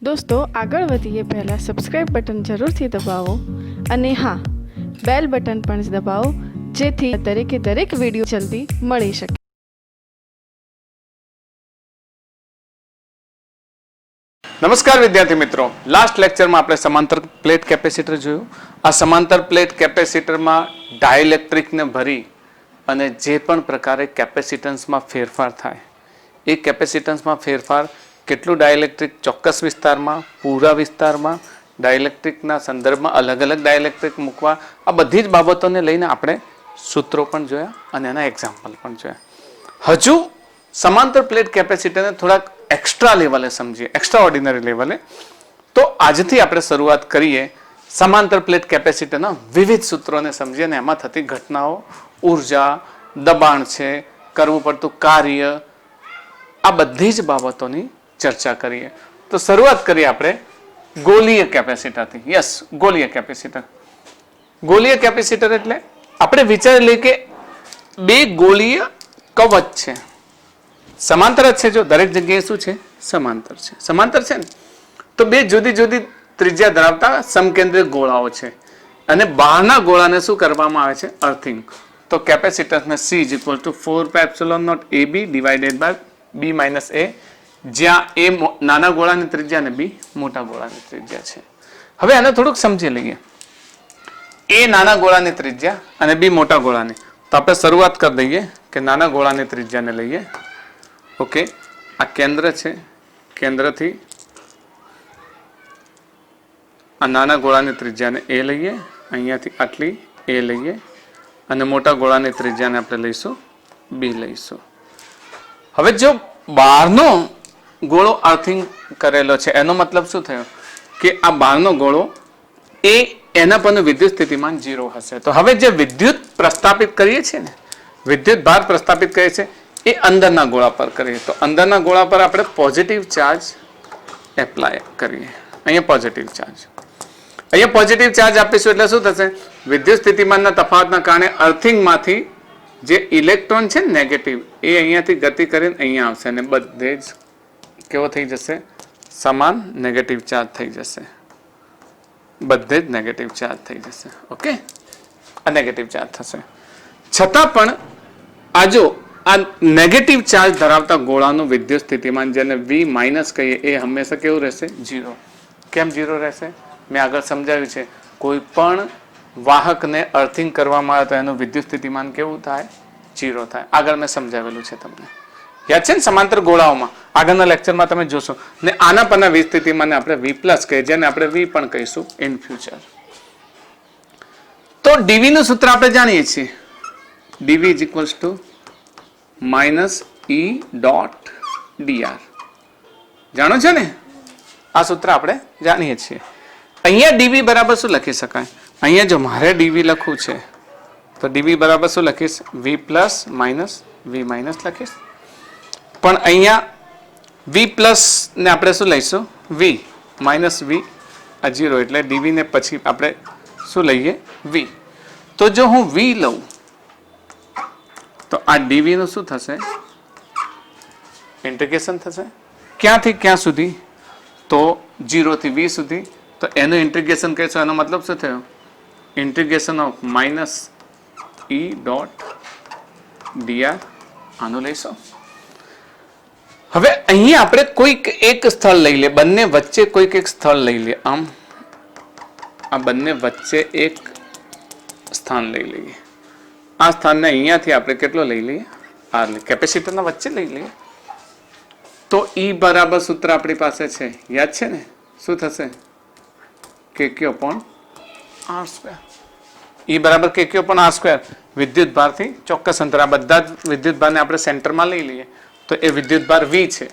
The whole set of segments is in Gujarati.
दोस्तों આગળ વધીએ પહેલાં સબસ્ક્રાઇબ બટન જરૂરથી દબાવો અને હા બેલ બટન પણ દબાવો જેથી દરેક વિડીયો જલ્દી મળી શકે. નમસ્કાર વિદ્યાર્થી મિત્રો, લાસ્ટ લેક્ચરમાં આપણે સમાંતર પ્લેટ કેપેસિટર જોયું. આ સમાંતર પ્લેટ કેપેસિટરમાં ડાઇલેક્ટ્રિકને ભરી અને જે પણ પ્રકારે કેપેસિટન્સમાં ફેરફાર થાય એ કેપેસિટન્સમાં ફેરફાર કેટલું ડાઇલેક્ટ્રિક ચોક્કસ વિસ્તારમાં, પૂરા વિસ્તારમાં, ડાઇલેક્ટ્રિકના સંદર્ભમાં અલગ અલગ ડાઇલેક્ટ્રિક મૂકવા, આ બધી જ બાબતોને લઈને આપણે સૂત્રો પણ જોયા અને એના એક્ઝામ્પલ પણ જોયા. હજુ સમાંતર પ્લેટ કેપેસિટરને થોડાક એક્સ્ટ્રા લેવલે સમજીએ, એક્સ્ટ્રા ઓર્ડિનરી લેવલે. તો આજથી આપણે શરૂઆત કરીએ સમાંતર પ્લેટ કેપેસિટરના વિવિધ સૂત્રોને સમજીએ અને એમાં થતી ઘટનાઓ, ઉર્જા, દબાણ છે, કરવું પડતું કાર્ય, આ બધી જ બાબતોની ચર્ચા કરીએ. તો શરૂઆત કરીએ આપણે ગોલીય કેપેસિટરથી. યસ, ગોલીય કેપેસિટર. ગોલીય કેપેસિટર એટલે આપણે વિચારી લઈએ કે બે ગોળીય કવચ છે, સમાંતર જ છે. જો દરેક જગ્યાએ શું છે? સમાંતર છે. સમાંતર છે ને, તો બે જુદી જુદી ત્રિજ્યા ધરાવતા સમકેન્દ્રીય ગોળાઓ છે અને બહારના ગોળાને શું કરવામાં આવે છે? અર્થિંગ. તો કેપેસિટન્સને C = 4πε0 AB divided by B - A, જ્યાં A નાના ગોળાની ત્રિજ્યા અને B મોટા ગોળાની ત્રિજ્યા છે. હવે આને થોડુંક સમજી લઈએ. A નાના ગોળાની ત્રિજ્યા અને B મોટા ગોળાની. તો આપણે શરૂઆત કરી દઈએ કે નાના ગોળાની ત્રિજ્યાને લઈએ. ઓકે, આ કેન્દ્ર છે, કેન્દ્રથી આ નાના ગોળાની ત્રિજ્યાને A લઈએ, અહીંયાથી આટલી A લઈએ અને મોટા ગોળાની ત્રિજ્યાને આપણે લઈશું B લઈશું. હવે જો બહારનો ગોળો અર્થિંગ કરેલો છે એનો મતલબ શું થયો કે આ બહારનો ગોળો એ એના પરનું વિદ્યુત સ્થિતિમાન 0 હશે. તો હવે જે વિદ્યુત પ્રસ્થાપિત કરીએ છીએ ને, વિદ્યુત ભાર પ્રસ્થાપિત કરીએ છીએ એ અંદરના ગોળા પર કરીએ. તો અંદરના ગોળા પર આપણે પોઝિટિવ ચાર્જ એપ્લાય કરીએ. અહીંયા પોઝિટિવ ચાર્જ, અહીંયા પોઝિટિવ ચાર્જ આપીશું એટલે શું થશે? વિદ્યુત સ્થિતિમાનના તફાવતના કારણે અર્થિંગમાંથી જે ઇલેક્ટ્રોન છે ને નેગેટિવ, એ અહીંયાથી ગતિ કરીને અહીંયા આવશે અને બધે જ કેવો થઈ જશે? સમાન નેગેટિવ ચાર્જ થઈ જશે. બધે જ નેગેટિવ ચાર્જ થઈ જશે. ઓકે, આ નેગેટિવ ચાર્જ થશે. છતાં પણ આ જો આ નેગેટિવ ચાર્જ ધરાવતા ગોળાનું વિદ્યુત સ્થિતિમાન જેને V- કહીએ એ હંમેશા કેવું રહેશે? 0. કેમ 0 રહેશે? મેં આગળ સમજાવ્યું છે, કોઈ પણ વાહકને અર્થિંગ કરવામાં આવે તો એનું વિદ્યુત સ્થિતિમાન કેવું થાય? 0 થાય. આગળ મેં સમજાવેલું છે તમને, યાદ છે ને? સમાંતર ગોળાઓમાં આગળના લેક્ચરમાં તમે જોશો. ને આના પરના વિદ્યુત સ્થિતિમાનને આપણે V+ કહીએ, જેને આપણે V પણ કહીશું ઇન ફ્યુચર. તો dV નું સૂત્ર આપણે જાણીએ છીએ. dV = -E.dr. જાણો છો ને? આ સૂત્ર આપણે જાણીએ છીએ. અહીંયા dV બરાબર શું લખી શકાય? અહીંયા જો મારે dV લખવું છે તો dV બરાબર શું લખીશ? V+ - V- લખીશ. પણ અહીંયા V+ ને આપણે શું લઈશું? V - V, આ 0 એટલે dV ને પછી આપણે શું લઈએ? V. તો જો હું V લઉં તો આ dV નું શું થશે? ઇન્ટિગ્રેશન થશે. ક્યાંથી ક્યાં સુધી? તો 0 થી V સુધી. તો એનું ઇન્ટિગ્રેશન કહીશું, એનો મતલબ શું થયો? Integration of -E.dr. આનું લઈશું. હવે અહીંયા આપણે કોઈક એક સ્થળ લઈ લે, બંને વચ્ચે કોઈક એક સ્થળ લઈ લે. આમ આ બંને વચ્ચે એક સ્થાન લઈ લઈએ. આ સ્થાનને અહીંયાથી આપણે કેટલો લઈ લઈએ? R લઈએ. કેપેસિટરના વચ્ચે લઈ લઈએ. તો E બરાબર સૂત્ર આપણી પાસે છે, યાદ છે ને? શું થશે? KQ/R². E બરાબર KQ/R². વિદ્યુત ભારથી ચોક્કસ અંતર, આ બધા જ વિદ્યુત ભારને આપણે સેન્ટરમાં લઈ લઈએ તો એ વિદ્યુત ભાર V છે.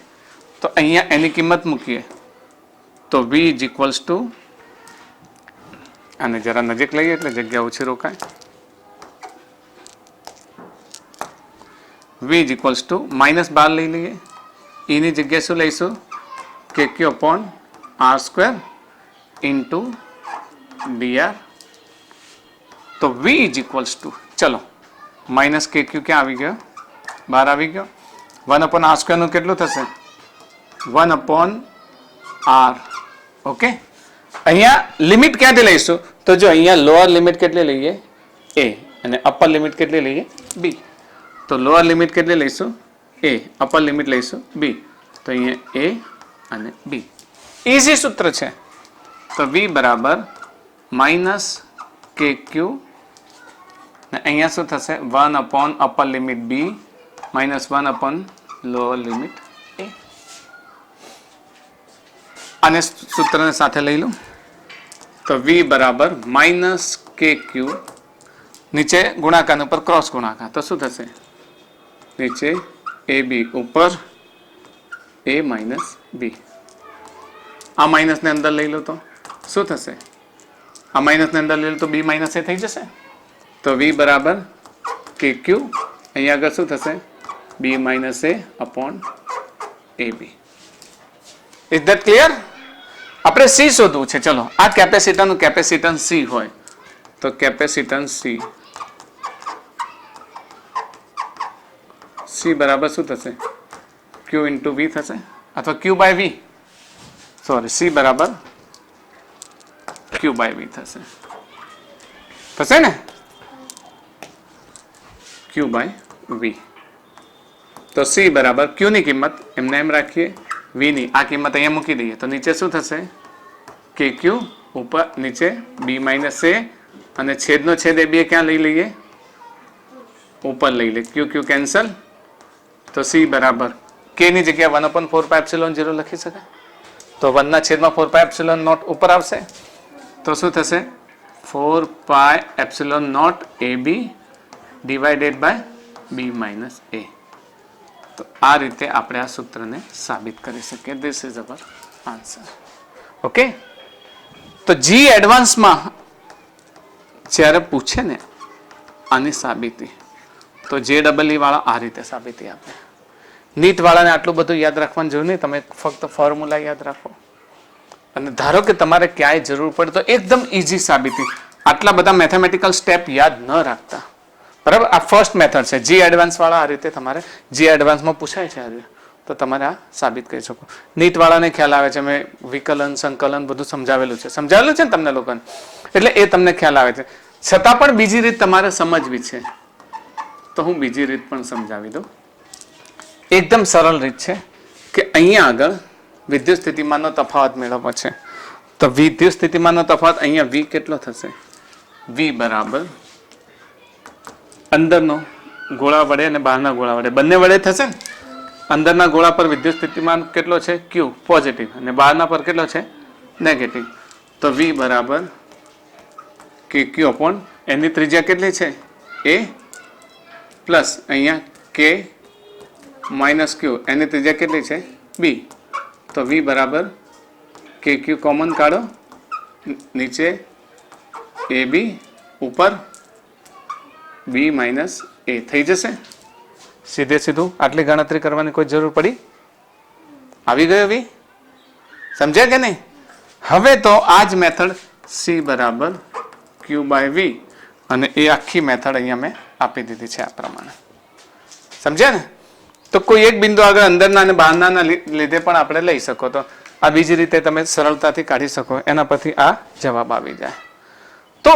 તો અહીંયા એની કિંમત મૂકીએ તો V = આને જરા નજીક લઈએ એટલે જગ્યા ઓછી રોકાય. V = -12 લઈ લઈએ. E ની જગ્યાએ શું લઈશું? KQ/R² × dr. તો V = ચલો -KQ ક્યાં આવી ગયો? બહાર આવી ગયો. 1/R² નું કેટલું થશે? 1/R ઓકે, અહીંયા લિમિટ ક્યાંથી લઈશું? તો જો અહીંયા લોઅર લિમિટ કેટલી લઈએ? a, અને અપર લિમિટ કેટલી લઈએ? b. તો લોઅર લિમિટ કેટલી લઈશું? a, અપર લિમિટ લઈશું b. તો અહીંયા a અને b. ઈઝી સૂત્ર છે. તો v બરાબર માઇનસ kq, ને અહીંયા શું થશે? 1 upon upper limit b minus 1 upon lower limit a. આને સૂત્રને સાથે લઈ લો. તો v બરાબર માઇનસ kq, નીચે ગુણાકાર ઉપર ક્રોસ ગુણાકાર, તો શું થશે? નીચે ab ઉપર a માઇનસ b. આ માઇનસ ને અંદર લઈ લો તો શું થશે? આ માઇનસ ને અંદર લઈ લો તો b માઇનસ a થઈ જશે. તો v બરાબર kq, અહીંયા આગળ શું થશે? b minus a upon ab. Is that clear? આપણે c શોધવું છે. ચલો, આ કેપેસિટરનું કેપેસિટન્સ c હોય તો કેપેસિટન્સ c બરાબર શું થશે? q ઇન્ટુ v થશે, અથવા q by v. Sorry, c બરાબર q બાય v થશે ને? q by v. તો c બરાબર q ની કિંમત એમને એમ રાખીએ, v ની આ કિંમત અહીંયા મૂકી દઈએ, તો નીચે શું થશે? kq ઉપર નીચે b માઇનસ a, અને છેદનો છેદ એ બે ક્યાં લઈ લઈએ? ઉપર લઈ લઈએ. q q cancel. તો c બરાબર k ની જગ્યાએ 1/4πε0 લખી શકાય. તો 1 ના છેદમાં 4πε0 ઉપર આવશે. તો શું થશે? 4πε0 ab divided by b minus a. તો આ રીતે આપણે આ સૂત્રને સાબિત કરી શકીએ. This is our answer. Okay, તો જી એડવાન્સમાં જ્યારે પૂછે ને આની સાબિતી, તો JEE વાળા આ રીતે સાબિતી આપે. નીટ વાળાને આટલું બધું યાદ રાખવાનું જરૂર નહીં, તમે ફક્ત ફોર્મ્યુલા યાદ રાખો. અને ધારો કે તમારે ક્યાંય જરૂર પડે તો એકદમ ઈઝી સાબિતી, આટલા બધા મેથેમેટિકલ સ્ટેપ યાદ ન રાખતા. બરાબર, આ ફર્સ્ટ મેથડ છે. જી એડવાન્સ વાળા આ રીતે તમારે જી એડવાન્સમાં પૂછાય છે આ રીતે, તો તમારે આ સાબિત કરી શકો. નીટ વાળાને ખ્યાલ આવે છે, મેં વિકલન સંકલન બધું સમજાવેલું છે ને તમને લોકોને, એટલે એ તમને ખ્યાલ આવે છે. છતાં પણ બીજી રીત તમારે સમજવી છે, તો હું બીજી રીત પણ સમજાવી દઉં. એકદમ સરળ રીત છે કે અહીંયા આગળ વિદ્યુત સ્થિતિમાનનો તફાવત મેળવવો છે. તો વિદ્યુત સ્થિતિમાનનો તફાવત અહીંયા v કેટલો થશે? v બરાબર અંદરનો ગોળા વડે અને બહારના ગોળા વડે બંને વડે થશે ને. અંદરના ગોળા પર વિદ્યુત સ્થિતિમાન કેટલો છે? q પોઝિટિવ, અને બહારના પર કેટલો છે? નેગેટિવ. તો v બરાબર kq અપોન એની ત્રિજ્યા કેટલી છે? a પ્લસ અહીંયા k માઇનસ q, એની ત્રિજ્યા કેટલી છે? b. તો v બરાબર kq કોમન કાઢો, નીચે ab ઉપર b માઇનસ a થઈ જશે. સીધે સીધું આટલી ગણતરી કરવાની કોઈ જરૂર પડી? આવી ગયો v? સમજ્યા કે નહીં? હવે તો આ જ મેથડ c બરાબર q બાય v, અને એ આખી મેથડ અહીંયા મેં આપી દીધી છે આ પ્રમાણે. સમજ્યા ને? તો કોઈ એક બિંદુ આગળ અંદરના અને બહારના લીધે પણ આપણે લઈ શકો, તો આ બીજી રીતે તમે સરળતાથી કાઢી શકો. એના પરથી આ જવાબ આવી જાય. તો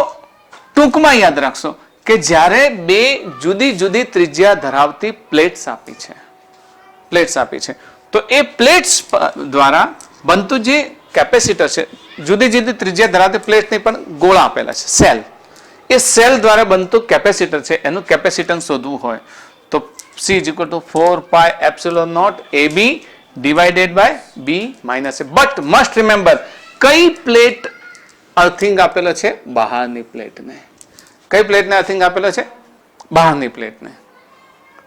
ટૂંકમાં યાદ રાખશો કે જ્યારે બે જુદી જુદી ત્રિજ્યા ધરાવતી પ્લેટ્સ આપી છે, તો એ પ્લેટ્સ દ્વારા બનતું જે કેપેસિટર છે, જુદી જુદી ત્રિજ્યા ધરાવતી પ્લેટની પણ ગોળા આપેલા છે, સેલ. એ સેલ દ્વારા બનતું કેપેસિટર છે, એનું કેપેસિટન્સ શોધવું હોય તો C = 4πε0 AB divided by B minus A. But must remember, કઈ પ્લેટ અર્થિંગ આપેલો છે? બહારની પ્લેટને. કઈ પ્લેટને અર્થિંગ આપેલો છે? બહારની પ્લેટને.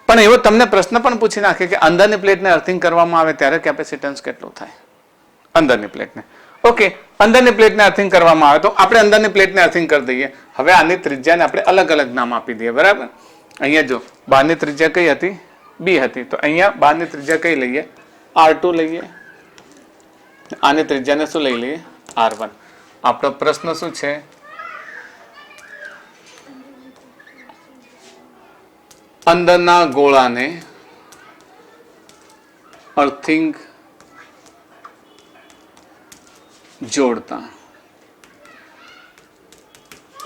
પણ એવો તમને પ્રશ્ન પણ પૂછી નાખે કે અંદરની પ્લેટને અર્થિંગ કરવામાં આવે ત્યારે કેપેસિટન્સ કેટલું થાય? અંદરની પ્લેટને. ઓકે, અંદરની પ્લેટને અર્થિંગ કરવામાં આવે તો આપણે અંદરની પ્લેટને અર્થિંગ કરી દઈએ. હવે આની ત્રિજ્યાને આપણે અલગ અલગ નામ આપી દઈએ. બરાબર, અહીંયા જો બહારની ત્રિજ્યા કઈ હતી? b હતી. તો અહીંયા બહારની ત્રિજ્યા કઈ લઈએ? r2 લઈએ. આની ત્રિજ્યાને શું લઈ લઈએ? r1. આપણો પ્રશ્ન શું છે? અંદરના ગોળાને અર્થિંગ જોડતા.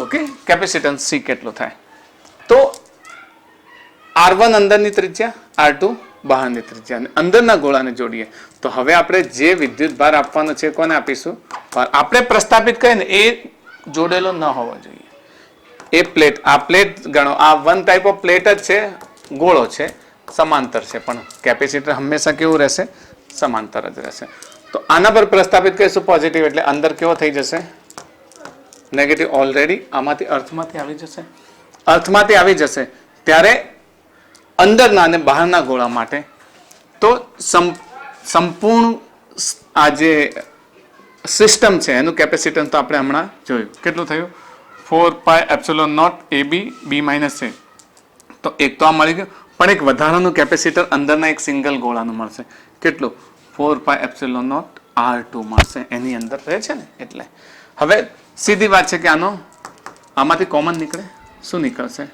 ઓકે, કેપેસિટન્સ સી કેટલો થાય? તો R1 અંદરની ત્રિજ્યા, R2 બહારની ત્રિજ્યા, અને અંદરના ગોળાને જોડીએ તો હવે આપણે જે વિદ્યુત ભાર આપવાનો છે કોને આપીશું? આપણે પ્રસ્થાપિત કહીએ ને એ જોડેલો ન હોવો જોઈએ. એ પ્લેટ, આ પ્લેટ ગણો, આ વન ટાઈપ ઓફ પ્લેટ જ છે, ગોળો છે, સમાંતર છે, પણ કેપેસિટર હંમેશા કેવું રહેશે? સમાંતર જ રહેશે. તો આના પર પ્રસ્થાપિત કરીશું પોઝિટિવ, એટલે અંદર કેવો થઈ જશે? નેગેટિવ. ઓલરેડી આમાંથી અર્થમાંથી આવી જશે. અર્થમાંથી આવી જશે ત્યારે અંદરના અને બહારના ગોળા માટે તો સંપૂર્ણ આ જે સિસ્ટમ છે એનું કેપેસિટન્સ તો આપણે હમણાં જોયું. કેટલું થયું? 4πε0 AB B - A. તો એક તો આ મળી ગયું, પણ એક વધારાનું કેપેસિટર અંદરના એક સિંગલ ગોળાનું મળશે. કેટલું? 4πε0 R2 મળશે. એની અંદર રહે છે ને એટલે. હવે સીધી વાત છે કે આમાંથી કોમન નીકળે. શું નીકળશે?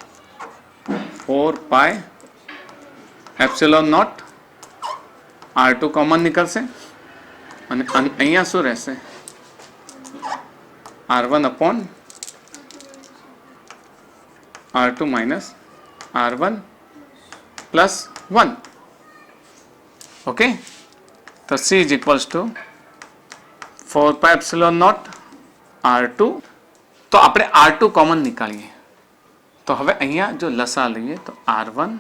4πε0 R2 કોમન નીકળશે, અને અહીંયા શું રહેશે? R1 R2 minus R1 plus 1. Okay, so C is equals to 4πε0 R2. તો આપણે R2 કોમન નીકાળીએ તો હવે અહીંયા જો લસા લઈએ તો R1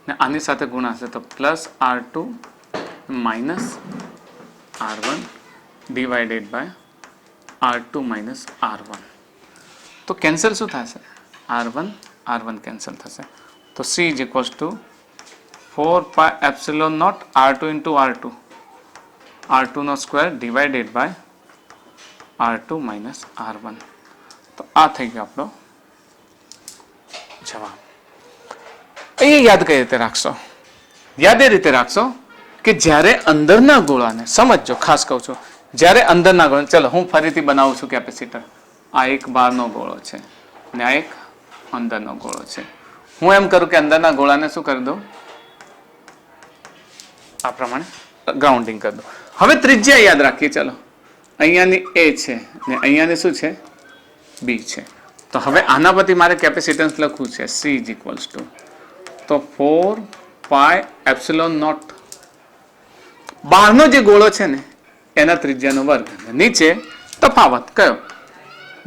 ને આની સાથે ગુણાશે તો plus R2 minus R1 divided by R2 minus R1. તો કેન્સલ શું થશે? R1 કેન્સલ થશે. તો C is equals to 4πε0 R2 into R2 નો square divided by R2 minus R1. તો આ થઈ ગયો આપણો જવાબ. અહીંયા યાદ કઈ રીતે રાખશો? યાદ એ રીતે રાખશો કે જ્યારે અંદરના ગોળાને સમજજો, ખાસ કહું છું, જ્યારે અંદરના ગોળા, ચલો હું ફરીથી બનાવું છું કેપેસિટર. આ એક બહારનો ગોળો છે ને આ એક અંદરનો ગોળો છે. હું એમ કરું કે અંદરના ગોળાને શું કરી દઉં? આ પ્રમાણે ગ્રાઉન્ડિંગ કરી દઉં. હવે ત્રિજ્યા યાદ રાખીએ. ચલો, અહીંયાની A છે ને અહીંયાની શું છે? B છે. તો હવે આના પરથી મારે કેપેસિટન્સ લખવું છે. C is equals to તો 4πε0 બહારનો જે ગોળો છે ને એના ત્રિજ્યાનો વર્ગ, નીચે તફાવત કયો?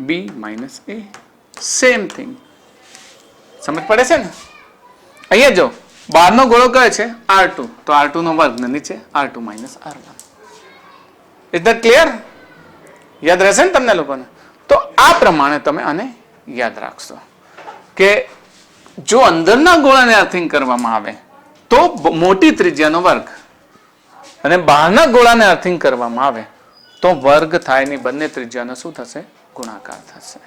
B minus A. Same thing. સમજ પડે છે ને? અહીંયા જો બહારનો ગોળો કયો છે? R2. તો R2 નો વર્ગ ને નીચે R2 minus R1. Is that clear? યાદ રહેશે ને તમને લોકોને? તો આ પ્રમાણે તમે આને યાદ રાખશો કે જો અંદરના ગોળાને અર્થિંગ કરવામાં આવે તો મોટી ત્રિજ્યાનો વર્ગ, અને બહારના ગોળાને અર્થિંગ કરવામાં આવે તો વર્ગ થાય ની બંને ત્રિજ્યાનો શું થશે? ગુણાકાર થશે.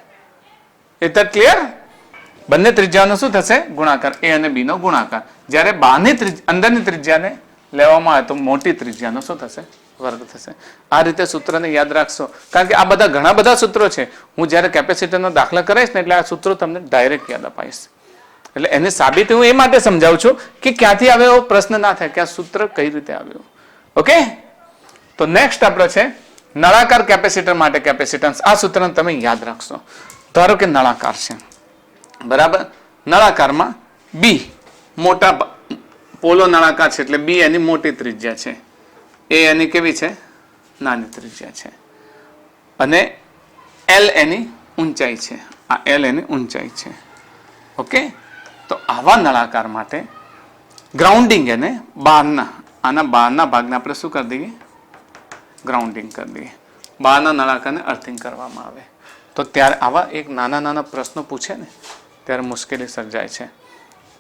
Is that clear? બંને ત્રિજ્યાનો શું થશે? ગુણાકાર. A અને B નો ગુણાકાર. જ્યારે અંદરની ત્રિજ્યાને લેવામાં આવે તો મોટી ત્રિજ્યાનો શું થશે? વર્ગ થશે. આ રીતે સૂત્રને યાદ રાખશો, કારણ કે આ બધા ઘણા બધા સૂત્રો છે. હું જ્યારે કેપેસિટરનો દાખલા કરાવીશ ને એટલે આ સૂત્રો તમને ડાયરેક્ટ યાદ અપાઈશ. એટલે એની સાબિતી હું એ માટે સમજાવું છું કે ક્યાંથી આવે એવો પ્રશ્ન ના થાય કે આ સૂત્ર કઈ રીતે આવ્યું. ઓકે, તો નેક્સ્ટ આપણો છે નળાકાર કેપેસિટર માટે કેપેસિટન્સ. આ સૂત્રને તમે યાદ રાખશો. ધારો કે નળાકાર છે, બરાબર? નળાકારમાં B મોટા પોલો નળાકાર છે એટલે B એની મોટી ત્રિજ્યા છે, A એની કેવી છે? નાની ત્રિજ્યા છે, અને L એની ઊંચાઈ છે. આ L એની ઊંચાઈ છે. ઓકે, તો આવા નળાકાર માટે ગ્રાઉન્ડિંગ એને આના બહારના ભાગને આપણે શું કરી દઈએ? ગ્રાઉન્ડિંગ કરી દઈએ. બહારના નળાકારને અર્થિંગ કરવામાં આવે તો ત્યારે આવા એક નાના પ્રશ્નો પૂછે ને ત્યારે મુશ્કેલી સર્જાય છે.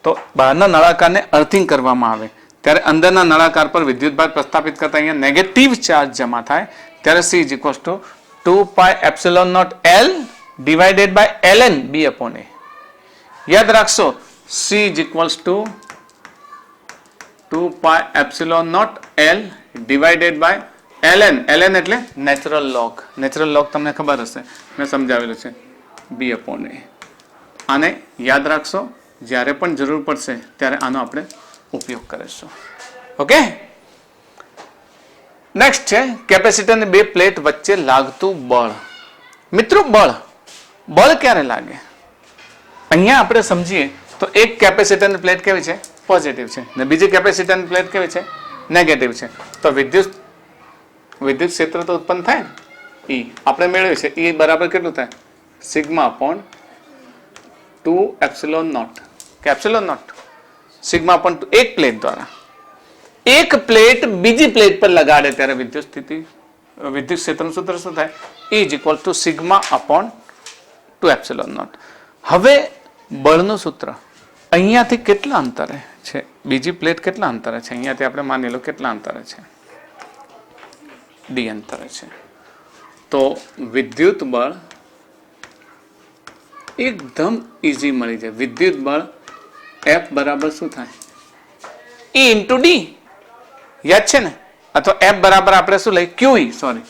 તો બહારના નળાકારને અર્થિંગ કરવામાં આવે ત્યારે અંદરના નળાકાર પર વિદ્યુતભાર પ્રસ્થાપિત કરતા અહીંયા નેગેટિવ ચાર્જ જમા થાય ત્યારે C is equals to 2πε0 L divided by ln B upon A. યાદ રાખશો, C is equals to 2πε0 L divided by ln. ln એટલે નેચરલ લોગ. નેચરલ લોગ તમને ખબર હશે, મેં સમજાવેલું છે. B upon A. આને યાદ રાખશો, જ્યારે પણ જરૂર પડશે ત્યારે આનો આપણે ઉપયોગ કરીશું. ઓકે, નેક્સ્ટ છે કેપેસિટરની બે પ્લેટ વચ્ચે લાગતું બળ. મિત્રો બળ ક્યારે લાગે? અહીંયા આપણે સમજીએ તો એક કેપેસિટરની પ્લેટ કેવી છે? પોઝિટિવ છે, ને બીજી કેપેસિટરની પ્લેટ કેવી છે? નેગેટિવ છે. તો વિદ્યુત ક્ષેત્ર તો ઉત્પન્ન થાય ને. ઈ આપણે મેળવ્યું છે. ઈ બરાબર કેટલું થાય? સિગ્મા અપોન 2 એપ્સિલોન નોટ કે એપ્સિલોન નોટ સિગ્મા અપોન 2 એક પ્લેટ દ્વારા. એક પ્લેટ બીજી પ્લેટ પર લગાડે ત્યારે વિદ્યુત ક્ષેત્રનું સૂત્ર શું થાય? E is equal to sigma upon 2 epsilon naught. હવે બળનું સૂત્ર અહીંયાથી કેટલા અંતરે છે? બીજી પ્લેટ કેટલા અંતરે છે? અહીંયાથી આપણે માની લો કેટલા અંતરે છે? d અંતરે છે. તો વિદ્યુત બળ એકદમ ઈઝી મળી જાય. વિદ્યુત બળ F બરાબર શું થાય? E into D. યાદ છે ને? અથવા F બરાબર આપણે શું લઈએ? QE. સોરી,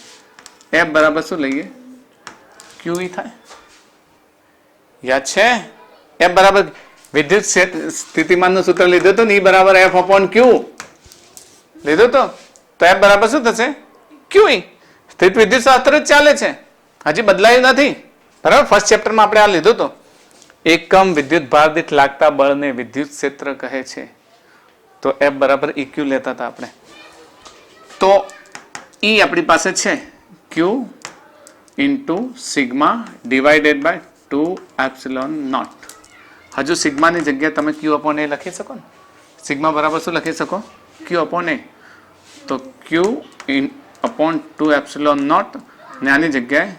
F બરાબર શું લઈએ? QE થાય. યાદ છે? F બરાબર વિદ્યુત સ્થિતિમાનનું સૂત્ર લીધું હતું ને, E બરાબર F અપોન Q લીધું તો F બરાબર શું થશે? QE. સ્થિત વિદ્યુત શાસ્ત્ર જ ચાલે છે, હજી બદલાયું નથી. બરાબર, ફર્સ્ટ ચેપ્ટરમાં આપણે આ લીધું તો. એકમ વિદ્યુત ભાર દીઠ લાગતા બળને વિદ્યુત ક્ષેત્ર કહે છે. તો F બરાબર EQ લેતા હતા આપણે. તો E આપણી પાસે છે Q into sigma divided by 2 epsilon naught. હજુ સિગ્માની જગ્યાએ તમે Q અપોન A લખી શકો ને. સિગ્મા બરાબર શું લખી શકો? Q upon A. તો Q અપોન 2 એપ્સિલોન નોટ ને આની જગ્યાએ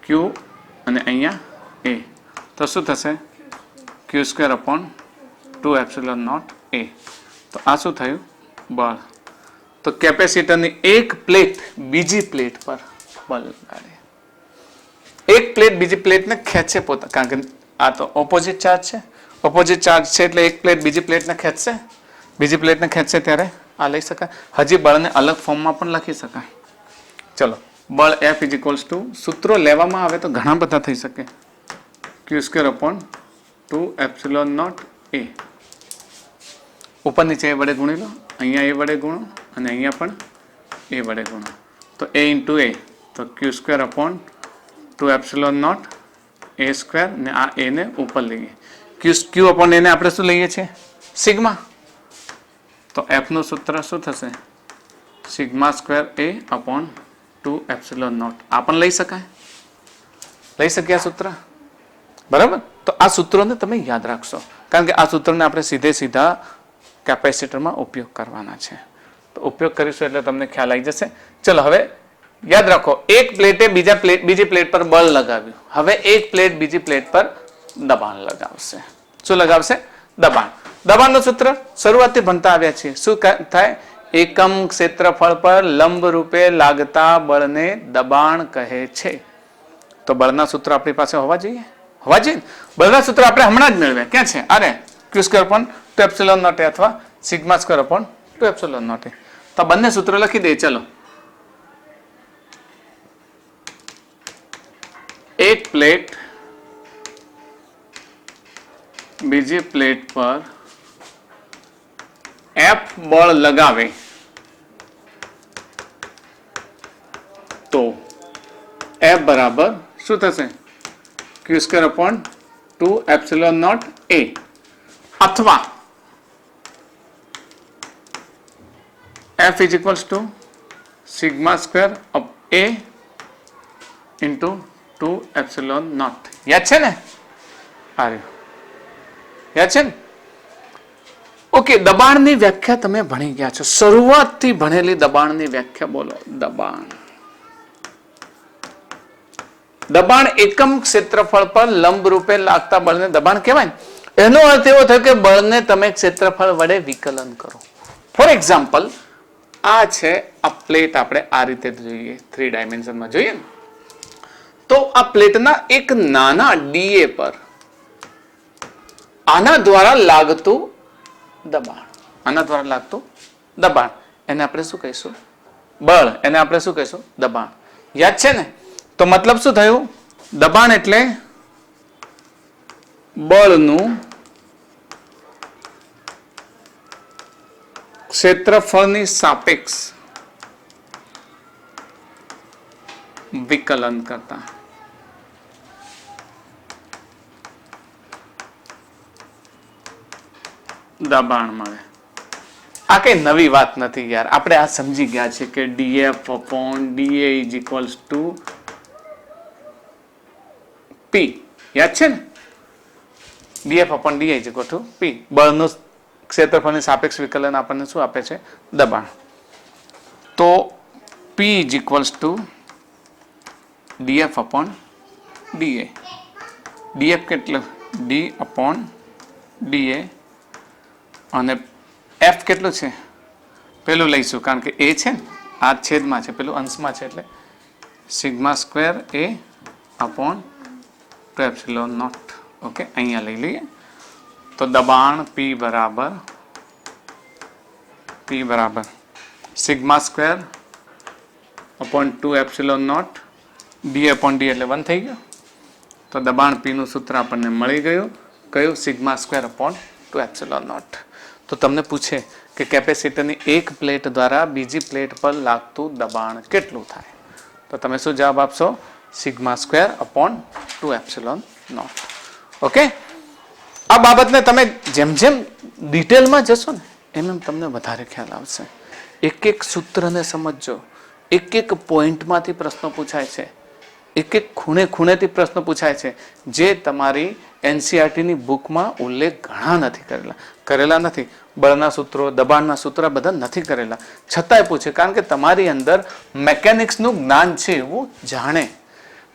Q અને અહીંયા A. તો શું થશે? Q square upon 2 epsilon naught A. તો આ શું થયું? બળ. તો કેપેસિટરની એક પ્લેટ બીજી પ્લેટ પર બળ લગાડે. એક પ્લેટ બીજી પ્લેટને ખેંચે પોતા, કારણ કે આ તો ઓપોઝિટ ચાર્જ છે. ઓપોઝિટ ચાર્જ છે એટલે એક પ્લેટ બીજી પ્લેટને ખેંચશે. બીજી પ્લેટને ખેંચશે ત્યારે આ લઈ શકાય. હજી બળને અલગ ફોર્મમાં પણ લખી શકાય. ચલો, બળ F ઇઝ ઇક્વલ્સ ટુ, સૂત્રો લેવામાં આવે તો ઘણા બધા થઈ શકે. Q square upon 2 epsilon naught A. ઉપર નીચે એ વડે ગુણી લો, અહીંયા એ વડે ગુણો અને અહીંયા પણ એ વડે ગુણો. તો A ઇન્ટુ A, તો Q square upon 2 epsilon naught A square ને આ A ને ઉપર લઈએ. Q અપોન A ને આપણે શું લઈએ છીએ? સિગ્મા. તો F નું સૂત્ર શું થશે? Sigma square A upon 2 epsilon naught. આ પણ લઈ શકાય, લઈ શકીએ આ સૂત્ર. બરાબર. તો આ સૂત્રોને તમે યાદ રાખશો, કારણ કે આ સૂત્રને આપણે સીધા કેપેસિટરમાં ઉપયોગ કરવાના છે. તો ઉપયોગ કરીશું એટલે તમને ખ્યાલ આવી જશે. ચલો, હવે યાદ રાખો, એક પ્લેટે બીજી પ્લેટ પર બળ લગાવ્યું. હવે એક પ્લેટ બીજી પ્લેટ પર દબાણ લગાવશે. શું લગાવશે? દબાણ. દબાણનું સૂત્ર શરૂઆતથી ભણતા આવ્યા છીએ. શું થાય? એકમ ક્ષેત્રફળ પર લંબ રૂપે લાગતા બળને દબાણ કહે છે. તો બળના સૂત્ર આપણી પાસે હોવા જોઈએ. બળના સૂત્ર આપણે હમણાં જ મેળવ્યા. ક્યાં છે? અરે, Q square upon 2 epsilon naught અથવા sigma square upon 2 epsilon naught. તો બંને સૂત્રો લખી દઈએ. ચલો, એક પ્લેટ બીજી પ્લેટ પર F બળ લગાવે તો F બરાબર શું થશે? Q square upon 2 epsilon naught A. અથવા F is equals to sigma square up A into 2 epsilon naught. યાદ છે ને? યાદ છે ને? ઓકે, દબાણની વ્યાખ્યા તમે ભણી ગયા છો. શરૂઆતથી ભણેલી દબાણની વ્યાખ્યા બોલો. દબાણ એકમ ક્ષેત્રફળ પર લંબ રૂપે લાગતા બળને દબાણ કહેવાય. એનો અર્થ એવો થયો કે બળને તમે ક્ષેત્રફળ વડે વિકલન કરો. ફોર એક્ઝામ્પલ, આ છે, આ પ્લેટ આપણે આ રીતે જોઈએ, 3 ડાયમેન્શનમાં જોઈએ ને, તો આ પ્લેટના એક નાના ડીએ પર આના દ્વારા લાગતું દબાણ, એને આપણે શું કહીશું? બળ. એને આપણે શું કહીશું? દબાણ. યાદ છે ને? તો મતલબ શું થયું? દબાણ એટલે બળનું ક્ષેત્રફળની સાપેક્ષ વિકલન કરતા. દબાણ મળે. આ કઈ નવી વાત નથી યાર, આપણે આ સમજી ગયા છે કે df upon da is equals to p. યાદ છે ને? df upon da is equal to p. બળનું ક્ષેત્રફળની સાપેક્ષ વિકલન આપણને શું આપે છે? દબાણ. તો p is equals to df upon da. df કેટલું? d upon da અને f કેટલું છે? પેલું લઈશું કારણ કે a છે ને, આ છેદમાં છે, પેલું અંશમાં છે, એટલે sigma square a upon 2 epsilon naught. Okay, અહીંયા લઈ લઈએ. તો દબાણ p બરાબર sigma square upon 2 epsilon naught d upon d એટલે 1 થઈ ગયો. તો દબાણ p નું સૂત્ર આપણને મળી ગયું. કયું? Sigma square upon 2 epsilon naught. તો તમને પૂછે કે કેપેસિટરની એક પ્લેટ દ્વારા બીજી પ્લેટ પર લાગતું દબાણ કેટલું થાય? તો તમે શું જવાબ આપશો? Sigma square upon 2 epsilon naught. Okay, આ બાબતને તમે જેમ જેમ ડિટેલમાં જશો ને એમ તમને વધારે ખ્યાલ આવશે. એક એક સૂત્રને સમજજો. એક એક પોઈન્ટમાંથી પ્રશ્નો પૂછાય છે. એક એક ખૂણેથી પ્રશ્નો પૂછાય છે જે તમારી એનસીઆરટીની બુકમાં ઉલ્લેખ ઘણા નથી કરેલા નથી. બળના સૂત્રો, દબાણના સૂત્ર બધા નથી કરેલા, છતાંય પૂછે કારણ કે તમારી અંદર મેકેનિક્સનું જ્ઞાન છે એવું જાણે.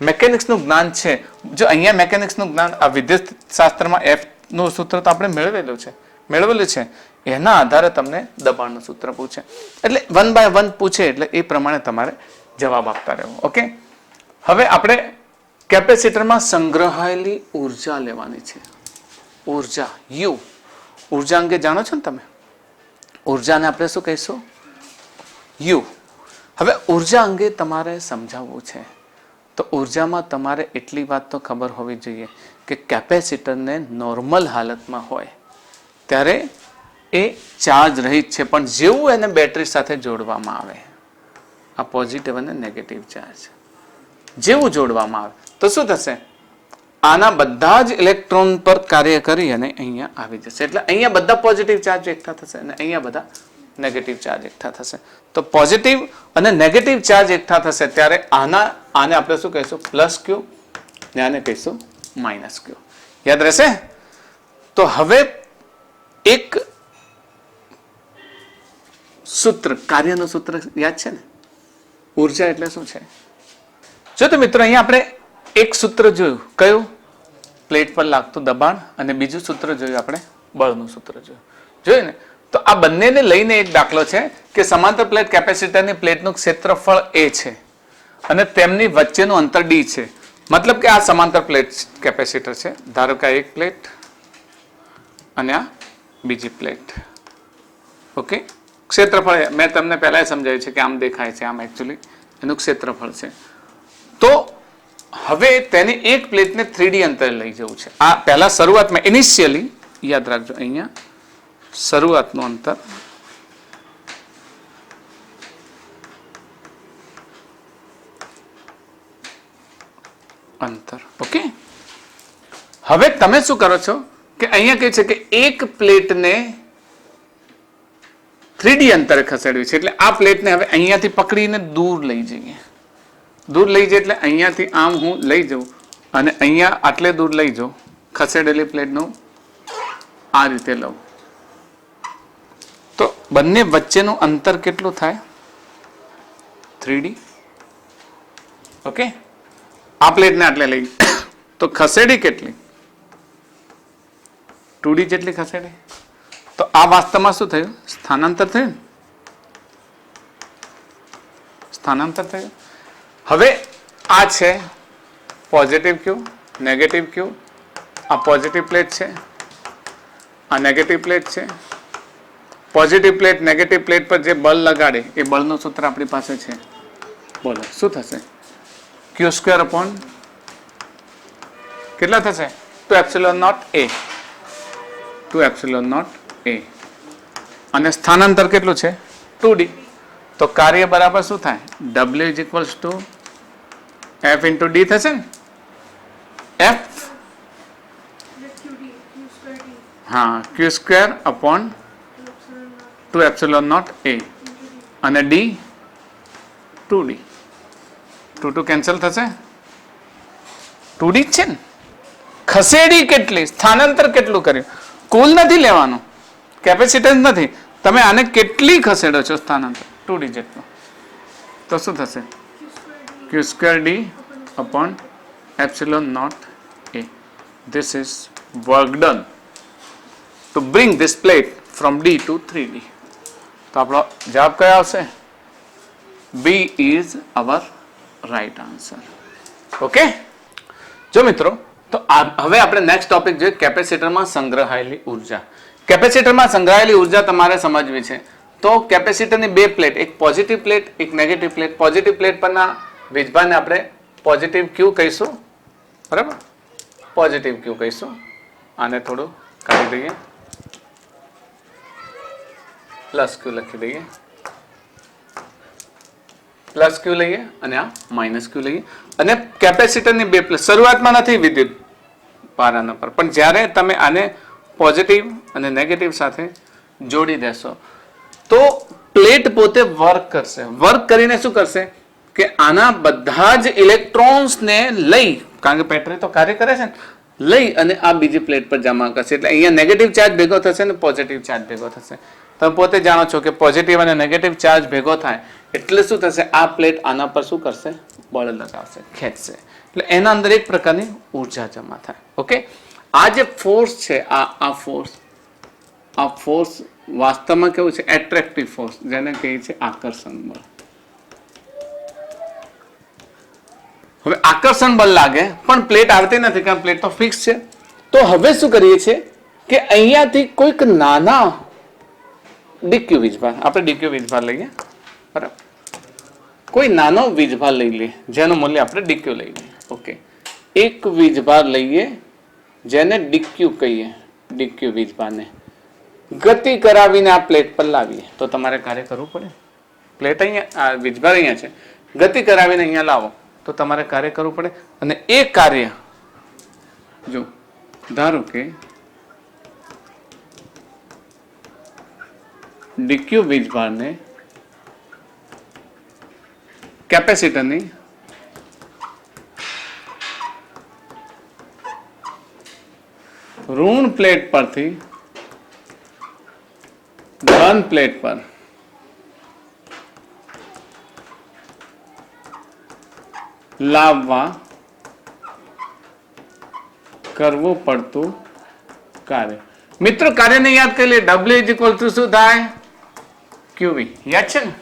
મેકેનિક્સનું જ્ઞાન છે. જો અહીંયા મેકેનિક્સનું જ્ઞાન આ વિદ્યુત શાસ્ત્રમાં એફ નું સૂત્ર તો આપણે મેળવેલું છે, એના આધારે તમને દબાણનું સૂત્ર પૂછે. એટલે 1 by 1 પૂછે એટલે એ પ્રમાણે તમારે જવાબ આપતા રહેવો. ઓકે, હવે આપણે કેપેસિટરમાં સંગ્રહાયેલી ઉર્જા લેવાની છે. ઉર્જા યુ. ઉર્જા અંગે જાણો છો ને તમે? ઉર્જાને આપણે શું કહીશું? યુ. હવે ઉર્જા અંગે તમારે સમજાવવું છે તો ઉર્જામાં તમારે એટલી વાત તો ખબર હોવી જોઈએ કે કેપેસિટરને નોર્મલ હાલતમાં હોય ત્યારે એ ચાર્જ રહિત છે, પણ જેવું એને બેટરી સાથે જોડવામાં આવે, આ પોઝિટિવ અને નેગેટિવ ચાર્જ જેવું જોડવામાં આવે તો શું થશે? આના બધા જ ઇલેક્ટ્રોન પર કાર્ય કરી અને અહીંયા આવી જશે. એટલે અહીંયા બધા પોઝિટિવ ચાર્જ એકઠા થશે અને અહીંયા બધા નેગેટિવ ચાર્જ એકઠા થશે. તો પોઝિટિવ અને નેગેટિવ ચાર્જ એકઠા થશે ત્યારે આને આપણે શું કહીશું? પ્લસ ક્યુ ને આને કહીશું માઇનસ ક્યુ. યાદ રહેશે? તો હવે એક સૂત્ર, કાર્યનું સૂત્ર યાદ છે ને? ઉર્જા એટલે શું છે? જો તો મિત્રો અહીંયા આપણે એક સૂત્ર જોયું. કયું? પ્લેટ પર લાગતું દબાણ. અને બીજું સૂત્ર જોયું આપણે બળનું સૂત્ર જોયું ને? તો આ બંનેને લઈને એક દાખલો છે કે સમાંતર પ્લેટ કેપેસિટરની પ્લેટનું ક્ષેત્રફળ a છે અને તેમની વચ્ચેનું અંતર d છે. મતલબ કે આ સમાંતર પ્લેટ કેપેસિટર છે. ધારો કે એક પ્લેટ અને આ બીજી પ્લેટ. ઓકે, ક્ષેત્રફળ મેં તમને પહેલા સમજાવ્યું છે કે આમ દેખાય છે, આમ એકચ્યુઅલી એનું ક્ષેત્રફળ છે. તો હવે તેની એક પ્લેટને 3D અંતરે લઈ જવું છે. આ પહેલા શરૂઆતમાં ઇનિશિયલી યાદ રાખજો, અહીંયા શરૂઆતનું અંતર ઓકે. હવે તમે શું કરો છો કે અહીંયા કહે છે કે એક પ્લેટને 3D અંતરે ખસેડવી છે. એટલે આ પ્લેટને હવે અહીંયાથી પકડીને દૂર લઈ જઈએ. દૂર લઈ જાય એટલે અહીંયાથી આમ હું લઈ જાઉં અને અહીંયા આટલે દૂર લઈ જાઉં. ખસેડેલી પ્લેટનું આ રીતે લઉં તો બંને વચ્ચેનું અંતર કેટલું થાય? 3D. ઓકે, આ પ્લેટને આટલે લઈ તો ખસેડી કેટલી? 2D જેટલી ખસેડી. તો આ વાસ્તવમાં શું થયું? સ્થાનાંતર થયું. સ્થાનાંતર થયું. હવે આ છે પોઝિટિવ ક્યુ, નેગેટિવ ક્યુ. આ પોઝિટિવ પ્લેટ છે, આ નેગેટિવ પ્લેટ છે. પોઝિટિવ પ્લેટ નેગેટિવ પ્લેટ પર જે બળ લગાડે એ બળનું સૂત્ર આપણી પાસે છે. બોલો શું થશે? ક્યુ સ્ક્વેર અપોન કેટલા થશે? 2 epsilon naught a. 2 epsilon naught a. અને સ્થાનાંતર કેટલું છે? 2D. તો કાર્ય બરાબર શું થાય? W is equals to F into D થશે ને, એફ હા Q square upon 2 epsilon naught એ અને ડી 2d 2 કેન્સલ થશે, 2d જ છે ને. ખસેડી કેટલી, સ્થાનાંતર કેટલું કર્યું, કુલ નથી લેવાનું, કેપેસિટન્સ નથી, તમે આને કેટલી ખસેડો છો સ્થાનાંતર, 2d જેટલું. તો શું થશે, Q square D upon epsilon naught એ. This is work done to bring this plate from D to 3d. તો આપણો જવાબ કયો આવશે, B is our right answer. Okay, જો મિત્રો તો હવે આપણે નેક્સ્ટ ટોપિક જોઈએ, કેપેસિટરમાં સંગ્રહાયેલી ઉર્જા. કેપેસિટરમાં સંગ્રહાયેલી ઉર્જા તમારે સમજવી છે. તો કેપેસિટરની બે પ્લેટ, એક પોઝિટિવ પ્લેટ, એક નેગેટિવ પ્લેટ. પોઝિટિવ પ્લેટ પરના વીજભારને આપણે પોઝિટિવ ક્યુ કહીશું, બરાબર, પોઝિટિવ ક્યુ કહીશું. આને થોડું કાઢી દઈએ, પ્લસ ક્યુ લખી દઈએ, પ્લસ ક્યુ લઈએ અને આ માઇનસ ક્યુ લઈએ. અને કેપેસિટરની બે પ્લેટ શરૂઆતમાં નથી વિદ્યુત પારાના પર, પણ જ્યારે તમે આને પોઝિટિવ અને નેગેટિવ સાથે જોડી દેશો તો પ્લેટ પોતે વર્ક કરશે. વર્ક કરીને શું કરશે કે આના બધા જ ઇલેક્ટ્રોન્સને લઈ, કારણ કે બેટરી તો કાર્ય કરે છે ને, લઈ અને આ બીજી પ્લેટ પર જમા કરશે. એટલે અહીંયા નેગેટિવ ચાર્જ ભેગો થશે ને પોઝિટિવ ચાર્જ ભેગો થશે. તમે પોતે જાણો છો કે પોઝિટિવ અને નેગેટિવ ચાર્જ ભેગો થાય એટલે શું થશે, આ પ્લેટ આના પર શું કરશે, બળ લગાવશે, ખેંચશે. એટલે એના અંદર એક પ્રકારની ઉર્જા જમા થાય. ઓકે, આ જે ફોર્સ છે, આ ફોર્સ વાસ્તવમાં કેવું છે, એટ્રેક્ટિવ ફોર્સ, જેને કહીએ છે આકર્ષણ બળ. હવે આકર્ષણ બળ લાગે પણ પ્લેટ આવતી નથી, કારણ પ્લેટ તો ફિક્સ છે. તો હવે શું કરીએ છીએ કે અહીંયાથી કોઈક નાના ડીક્યુ વીજભાર, આપણે ડીક્યુ વીજભાર લઈએ, બરાબર, કોઈ નાનો વીજભાર લઈ લઈએ જેનું મૂલ્ય આપણે ડીક્યુ લઈ લઈએ. ઓકે, એક વીજભાર લઈએ જેને ડીક્યુ કહીએ, ડીક્યુ વીજભારને ગતિ કરાવીને આ પ્લેટ પર લાવીએ. તો તમારે કાર્ય કરવું પડે. પ્લેટ અહીંયા, આ વીજભાર અહીંયા છે, ગતિ કરાવીને અહીંયા લાવો તો તમારે કાર્ય કરવું પડે. અને એ કાર્ય, જો ધારો કે ડીક્યુ વીજભારને કેપેસિટરની ઋણ પ્લેટ પરથી ધન પ્લેટ પર લાવવા કરવું પડતું કાર્ય. મિત્રો કાર્યને યાદ કરી લે, W ઇઝ ઇક્વલ ટુ શું થાય, QV. યાદ છે ને?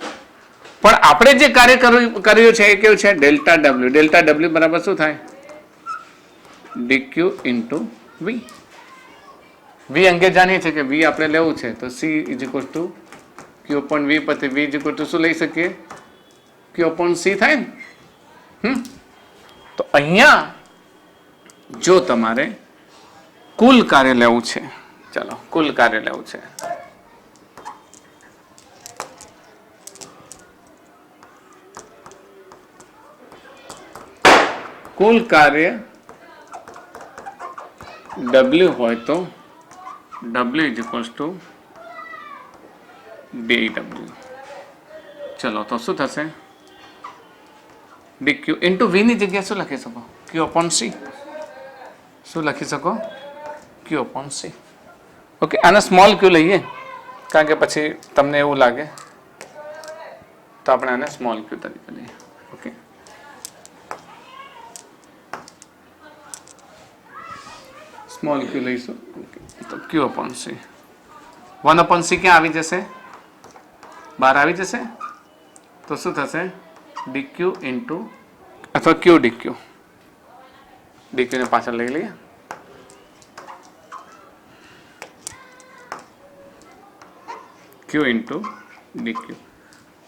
પણ આપણે જે કાર્ય કર્યું છે એ કેવું છે, ડેલ્ટા W. ડેલ્ટા W બરાબર શું થાય, DQ ઇન્ટુ V. V અંગે જાણીએ છીએ કે V આપણે લેવું છે તો C is equal two Q upon V પરથી V ઇઝ ઇક્વલ ટુ શું લઈ શકીએ, Q અપોન C થાય ને. તો અહીંયા જો તમારે કુલ કાર્ય લેવું છે, ચાલો કુલ કાર્ય લેવું છે, કુલ કાર્ય W હોય તો W is equal two dW. ચલો તો શું થશે, dq ઇન્ટુ V ની જગ્યાએ શું લખી શકો, Q અપોન C. શું લખી શકો, Q અપોન C. ઓકે, આને સ્મોલ q લઈએ કારણ કે પછી તમને એવું લાગે તો આપણે આને સ્મોલ q તરીકે લઈએ. ઓકે, સ્મોલ q લઈશું. તો Q upon C, 1 upon C ક્યાં આવી જશે, બહાર આવી જશે. તો શું થશે, dq ઇન્ટુ અથવા q dq, dq ને પાછળ લઈ લઈએ, q ઇન્ટુ dq.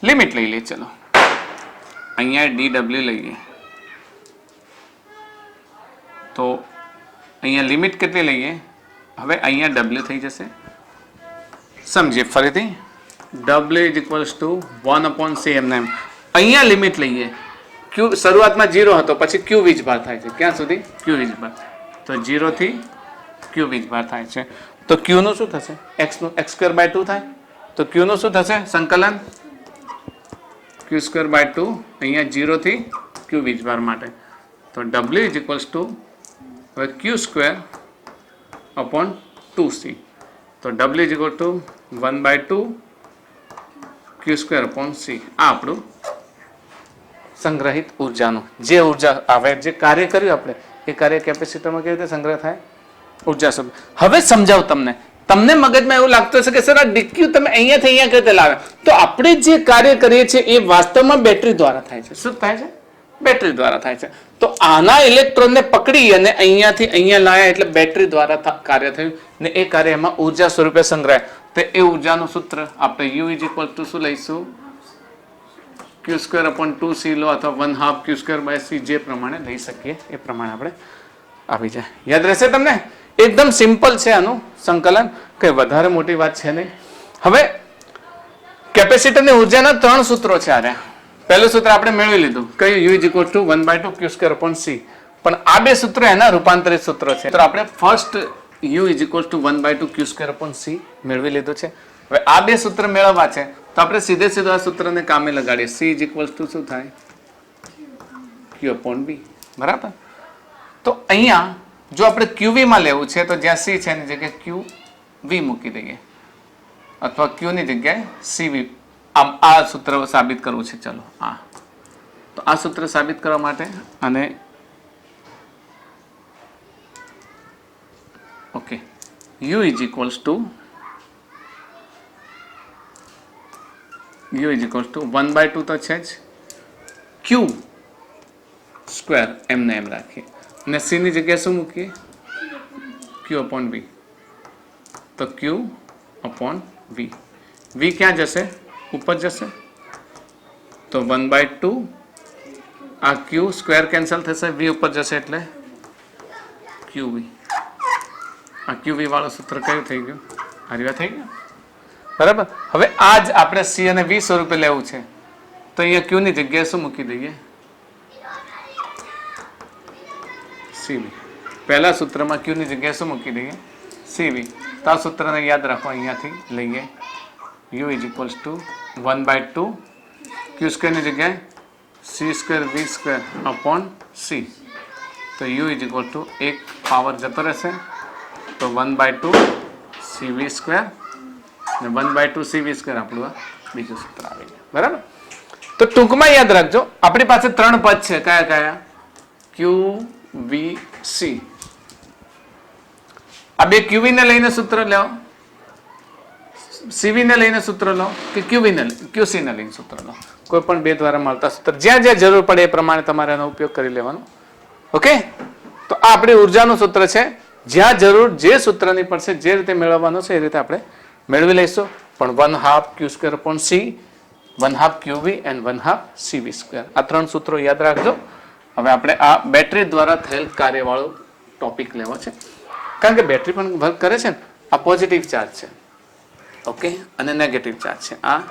લિમિટ લઈ લઈએ, ચલો અહીંયા dw લઈએ તો અહીંયા લિમિટ કેટલી લઈએ, હવે અહીંયા w થઈ જશે. સમજીએ ફરીથી, w is equals two 1 upon c એમ. અહીંયા લિમિટ લઈએ, q ક્યુ શરૂઆતમાં 0 હતો, પછી ક્યુ વીજભાર થાય છે. ક્યાં સુધી? ક્યુ વીજભાર. તો 0 થી ક્યુ વીજભાર થાય છે. તો ક્યુ નું શું થશે? x નું x²/2 થાય. તો ક્યુ નું શું થશે? સંકલન q²/2 અહીંયા 0 થી ક્યુ વીજભાર માટે. તો w હવે q²/2c. તો w 1/2 q²/c. આ આપણું સંગ્રહિત ઉર્જાનું જે ઉર્જા આવે, જે કાર્ય કર્યું આપણે, એ કાર્ય કેપેસિટરમાં કેવી રીતે સંગ્રહ થાય? ઉર્જા સ્વરૂપ. હવે સમજાવ તમને મગજમાં એવું લાગતું હશે કે સર આ ડીક્યુ તમે અહીંયાથી અહીંયા કેવી રીતે લાવે? તો આપણે જે કાર્ય કરીએ છીએ એ વાસ્તવમાં બેટરી દ્વારા થાય છે. શું થાય છે? બેટરી દ્વારા થાય છે. તો આના ઇલેક્ટ્રોનને પકડી અને અહીંયાથી અહીંયા લાયા એટલે બેટરી દ્વારા કાર્ય થયું ને એ કાર્ય એમાં ઉર્જા સ્વરૂપે સંગ્રહાય. તો એ ઉર્જાનું સૂત્ર આપણે U શું લઈશું? q²/2c લો અથવા 1/2 q²/c જે પ્રમાણે લઈ શકીએ એ પ્રમાણે આપણે આવી જાય. યાદ રહેશે તમને? એકદમ સિમ્પલ છે આનું સંકલન, કઈ વધારે મોટી વાત છે નહીં. હવે કેપેસિટરની ઉર્જાના 3 સૂત્રો છે. આ પહેલું સૂત્ર આપણે મેળવી લીધું, કયું? U 1/2 q²/c. પણ આ બે સૂત્રો એના રૂપાંતરિત સૂત્રો છે. તો આપણે ફર્સ્ટ U 1/2 q²/c મેળવી લીધું છે. હવે આ બે સૂત્ર મેળવવા છે તો આપણે સીધે આ સૂત્રને કામે લગાડીએ. c શું થાય? q/b. બરાબર. તો અહીંયા જો આપણે qv માં લેવું છે તો જ્યાં c છે એની જગ્યાએ qv મૂકી દઈએ અથવા q ની જગ્યાએ cv. આ સૂત્ર સાબિત કરવું છે. ચલો તો આ સૂત્ર સાબિત કરવા માટે અને ઓકે, u 1/2 તો છે જ, q² એમને એમ રાખીએ અને c ની જગ્યાએ શું મૂકીએ? q/v. તો q/v. v ક્યાં જશે? ઉપર જશે. તો 1/2 આ q² કેન્સલ થશે, v ઉપર જશે એટલે qv. આ qv વાળું સૂત્ર કયું થઈ ગયું? આ થઈ ગયું. બરાબર. હવે આ જ આપણે c અને v સ્વરૂપે લેવું છે તો અહીંયા q ની જગ્યાએ શું મૂકી દઈએ? cv. પહેલા સૂત્રમાં q ની જગ્યાએ શું મૂકી દઈએ? cv. તો આ સૂત્રને યાદ રાખો, અહીંયાથી લઈએ. u 1/2 q² ની જગ્યાએ c²v²/c. તો u એક પાવર જતો રહેશે તો 1/2 cv² અને 1/2 cv² આપણું આ બીજું સૂત્ર આવી ગયું. બરાબર. તો ટૂંકમાં યાદ રાખજો, આપણી પાસે 3 પદ છે. કયા? qvc. આ બે qv ને લઈને સૂત્ર લો, cv ને લઈને સૂત્ર લો કે qc ને લઈને સૂત્ર લો. કોઈ પણ બે દ્વારા મળતા સૂત્ર જ્યાં જ્યાં જરૂર પડે એ પ્રમાણે તમારે એનો ઉપયોગ કરી લેવાનો. ઓકે. તો આ આપણી ઉર્જાનું સૂત્ર છે. જ્યાં જરૂર જે સૂત્રની પડશે, જે રીતે મેળવવાનું છે એ રીતે આપણે મેળવી લઈશું. પણ 1/2 q²/c, 1/2 qv and 1/2 cv². આ 3 સૂત્રો યાદ રાખજો. હવે આપણે આ બેટરી દ્વારા થયેલ કાર્યવાળો ટોપિક લેવો છે, કારણ કે બેટરી પણ વર્ક કરે છે ને. આ પોઝિટિવ ચાર્જ છે, ઓકે, અને નેગેટિવ ચાર્જ છે. આ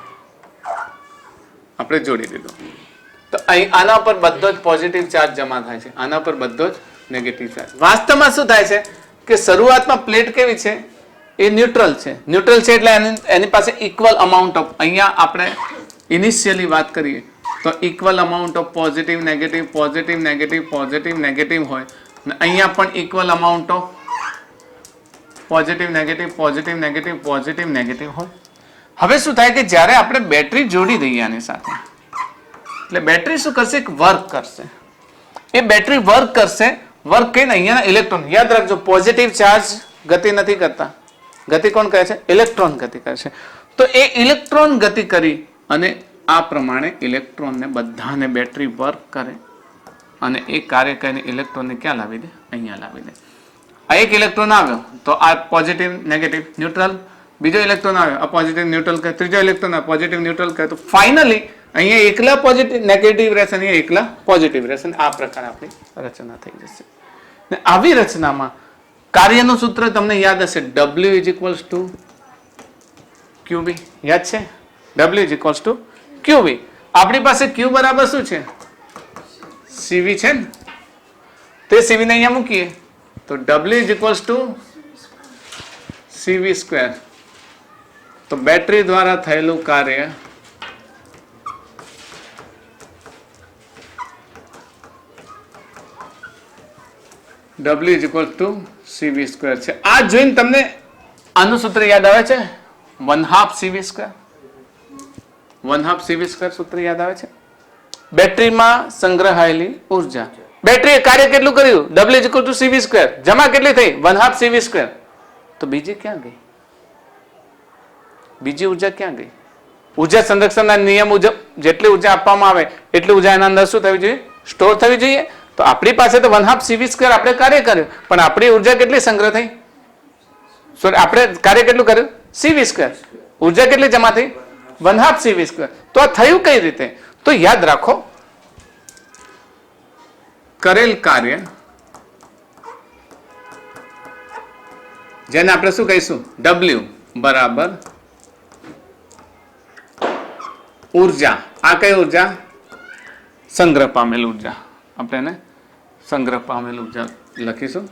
આપણે જોડી દીધું. તો અહીં આના પર બધો જ પોઝિટિવ ચાર્જ જમા થાય છે, આના પર બધો જ નેગેટિવ ચાર્જ. વાસ્તવમાં શું થાય છે કે શરૂઆતમાં પ્લેટ કેવી છે? એ ન્યુટ્રલ છે. ન્યુટ્રલ છે એટલે એની પાસે ઇક્વલ અમાઉન્ટ ઓફ, અહીંયા આપણે ઇનિશિયલી વાત કરીએ તો equal amount of positive negative positive negative positive negative હોય અને અહીંયા પણ equal amount of positive negative positive negative positive negative હોય. હવે શું થાય કે જ્યારે આપણે બેટરી જોડી દઈએ આની સાથે, એટલે બેટરી શું કરશે? એક વર્ક કરશે. એ બેટરી વર્ક કરશે. વર્ક કરીને અહીંયાના ઇલેક્ટ્રોન, યાદ રાખજો, પોઝિટિવ ચાર્જ ગતિ નથી કરતા. ગતિ કોણ કરે છે? ઇલેક્ટ્રોન ગતિ કરે છે. તો એ ઇલેક્ટ્રોન ગતિ કરી અને આ પ્રમાણે ઇલેક્ટ્રોનને બધાને બેટરી વર્ક કરે અને એ કાર્ય કરીને ઇલેક્ટ્રોનને ક્યાં લાવી દે? અહીંયા લાવી દે. આ એક ઇલેક્ટ્રોન આવ્યો તો આ પોઝિટિવ નેગેટિવ ન્યુટ્રલ, બીજો ઇલેક્ટ્રોન આવ્યો આ પોઝિટિવ ન્યુટ્રલ કહે, ત્રીજો ઇલેક્ટ્રોન આવ્યો પોઝિટિવ ન્યુટ્રલ કહે. તો ફાઇનલી અહીંયા એકલા પોઝિટિવ નેગેટિવ રહેશે, અહીંયા એકલા પોઝિટિવ રહેશે. આ પ્રકારે આપણી રચના થઈ જશે. ને આવી રચનામાં કાર્યનું સૂત્ર તમને યાદ હશે, W QV. યાદ છે? W QV. આપણી પાસે Q બરાબર શું છે? સીવી છે ને, તે સીવી ને અહીંયા મૂકીએ તો W is equals two CV square. તો બેટરી દ્વારા થયેલું કાર્ય W is equal two CV square છે. આ જોઈને તમને આનું સૂત્ર યાદ આવે છે, 1/2 CV સ્ક્વેર. 1/2 CV સ્ક્વેર સૂત્ર યાદ આવે છે. બેટરીમાં સંગ્રહાયેલી ઉર્જા, બેટરીએ કાર્ય કેટલું કર્યું, W is equal two CV square. જમા કેટલી થઈ, 1/2 CV સ્ક્વેર. તો બીજી ક્યાં ગઈ, બીજી ઉર્જા ક્યાં ગઈ? ઉર્જા સંરક્ષણના નિયમ મુજબ જેટલી ઉર્જા આપવામાં આવે એટલી ઉર્જા એના અંદર શું થવી જોઈએ, સ્ટોર થવી જોઈએ. તો આપણી પાસે તો 1/2 CV સ્ક્વેર આપણે કાર્ય કર્યું, પણ આપણી ઉર્જા કેટલી સંગ્રહ થઈ, સોરી આપણે કાર્ય કેટલું કર્યું, CV સ્ક્વેર. ઉર્જા કેટલી જમા થઈ, 1/2 CV સ્ક્વેર. તો આ થયું કઈ રીતે? તો યાદ રાખો, કરેલ કાર્ય જેને આપણે શું કહીશું, W બરાબર ઉર્જા. આ કઈ ઉર્જા, સંગ્રહ પામેલ ઉર્જા. આપણે એને સંગ્રહ પામેલ ઉર્જા લખીશું.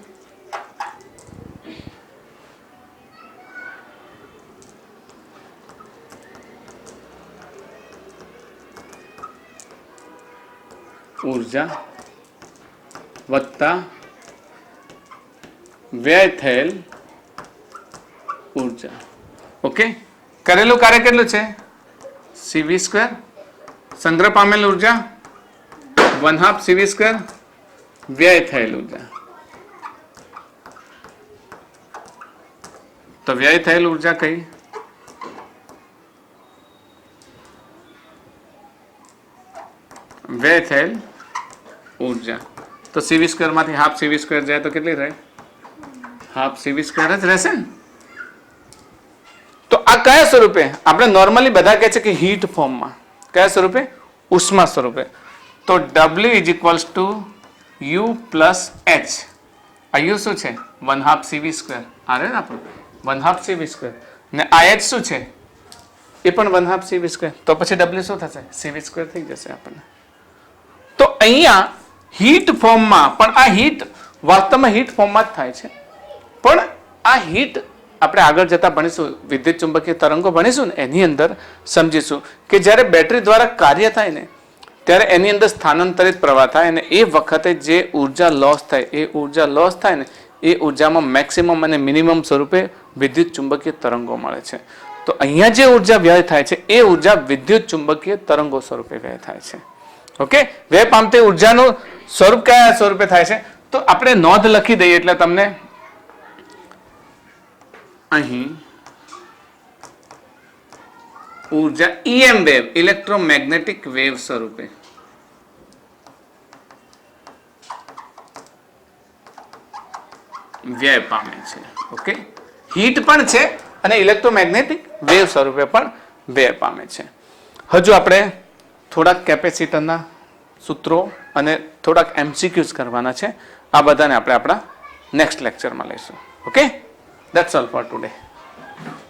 ઉર્જા વત્તા વ્યય થયેલ ઉર્જા. ઓકે, કરેલું કાર્ય કેટલું છે, CV સ્ક્વેર. સંગ્રહ પામેલ ઉર્જા 1/2 CV સ્ક્વેર. વ્યય થયેલ ઉર્જા, તો વ્યય થયેલ ઉર્જા કઈ, વ્યય થયેલ ઉર્જા. તો CV સ્ક્વેર માંથી 1/2 CV સ્ક્વેર જાય તો કેટલી રહે, 1/2 CV સ્ક્વેર જ રહેશે ને. તો આ કયા સ્વરૂપે, આપણે નોર્મલી બધા કહે છે કે હીટ ફોર્મમાં, કયા સ્વરૂપે, ઉષ્મા સ્વરૂપે. તો W is equals two U plus H. આ U શું છે, 1/2 CV સ્ક્વેર. આ રહે ને આપણું 1/2 CV સ્ક્વેર, ને આ H શું છે, એ પણ 1/2 CV સ્ક્વેર. તો પછી W શું થશે, CV સ્ક્વેર થઈ જશે આપણને. તો અહીંયા હીટ ફોર્મમાં પણ આ હીટ વાસ્તવમાં હીટ ફોર્મમાં જ થાય છે, પણ આ હીટ આપણે આગળ જતા ભણીશું, વિદ્યુત ચુંબકીય તરંગો ભણીશું ને એની અંદર સમજીશું કે જ્યારે બેટરી દ્વારા કાર્ય થાય ને ત્યારે એની અંદર સ્થાનાંતરિત પ્રવાહ થાય અને એ વખતે જે ઉર્જા લોસ થાય, એ ઉર્જા લોસ થાય ને એ ઉર્જામાં મેક્સિમમ અને મિનિમમ સ્વરૂપે વિદ્યુત ચુંબકીય તરંગો મળે છે. તો અહીંયા જે ઉર્જા વ્યય થાય છે એ ઉર્જા વિદ્યુત ચુંબકીય તરંગો સ્વરૂપે વ્યય થાય છે. ઓકે, વ્યય પામતી ઉર્જાનું સ્વરૂપ કયા સ્વરૂપે થાય છે, તો આપણે નોંધ લખી દઈએ એટલે તમને અહીં ઉર્જા EM વેવ, ઇલેક્ટ્રોમેગ્નેટિક વેવ સ્વરૂપે વ્યય પામે છે. ઓકે, હીટ પણ છે અને ઇલેક્ટ્રોમેગ્નેટિક વેવ સ્વરૂપે પણ વ્યય પામે છે. હજુ આપણે થોડાક કેપેસિટરના સૂત્રો અને થોડાક MCQs કરવાના છે. આ બધાને આપણે આપણા નેક્સ્ટ લેક્ચરમાં લઈશું. Okay, that's all for today.